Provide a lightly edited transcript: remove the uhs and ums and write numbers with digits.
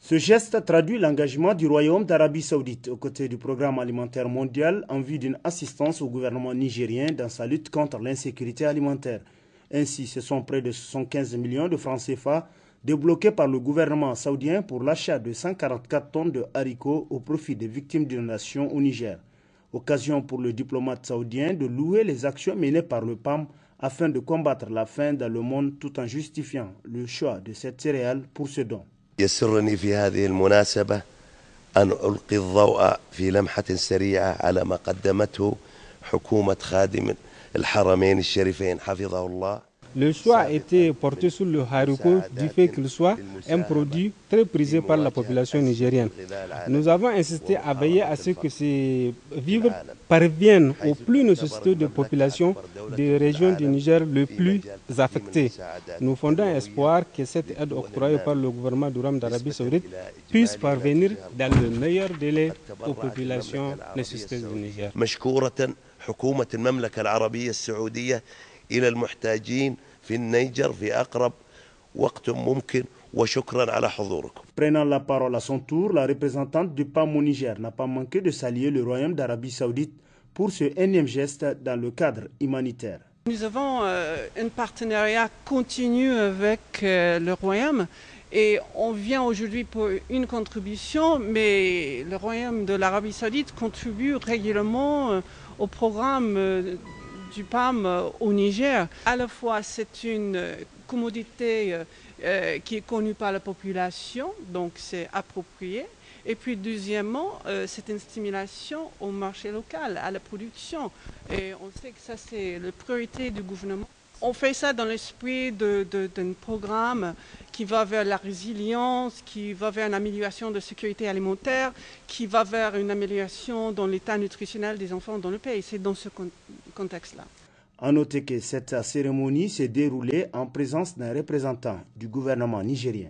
Ce geste traduit l'engagement du Royaume d'Arabie Saoudite aux côtés du Programme alimentaire mondial en vue d'une assistance au gouvernement nigérien dans sa lutte contre l'insécurité alimentaire. Ainsi, ce sont près de 75 millions de francs CFA débloqués par le gouvernement saoudien pour l'achat de 144 tonnes de haricots au profit des victimes d'inondations au Niger. Occasion pour le diplomate saoudien de louer les actions menées par le PAM afin de combattre la faim dans le monde tout en justifiant le choix de cette céréale pour ce don. يسرني في هذه المناسبة أن ألقي الضوء في لمحة سريعة على ما قدمته حكومة خادم الحرمين الشريفين حفظه الله. Le choix a été porté sur le haricot du fait qu'il soit un produit très prisé par la population nigérienne. Nous avons insisté à veiller à ce que ces vivres parviennent aux plus nécessiteux de populations des régions du Niger les plus affectées. Nous fondons espoir que cette aide octroyée par le gouvernement du Royaume d'Arabie Saoudite puisse parvenir dans le meilleur délai aux populations nécessiteuses du Niger. حكومة المملكة العربية السعودية إلى المحتاجين في النيجر في أقرب وقت ممكن وشكرا على حضوركم. Prenant la parole à son tour, la représentante du PAM au Niger n'a pas manqué de saluer le Royaume d'Arabie Saoudite pour ce énième geste dans le cadre humanitaire. Nous avons un partenariat continu avec le Royaume et on vient aujourd'hui pour une contribution, mais le Royaume de l'Arabie Saoudite contribue régulièrement au programme du PAM au Niger. À la fois, c'est une commodité qui est connue par la population, donc c'est approprié. Et puis deuxièmement, c'est une stimulation au marché local, à la production. Et on sait que ça, c'est la priorité du gouvernement. On fait ça dans l'esprit d'un programme qui va vers la résilience, qui va vers une amélioration de sécurité alimentaire, qui va vers une amélioration dans l'état nutritionnel des enfants dans le pays. C'est dans ce contexte-là. À noter que cette cérémonie s'est déroulée en présence d'un représentant du gouvernement nigérien.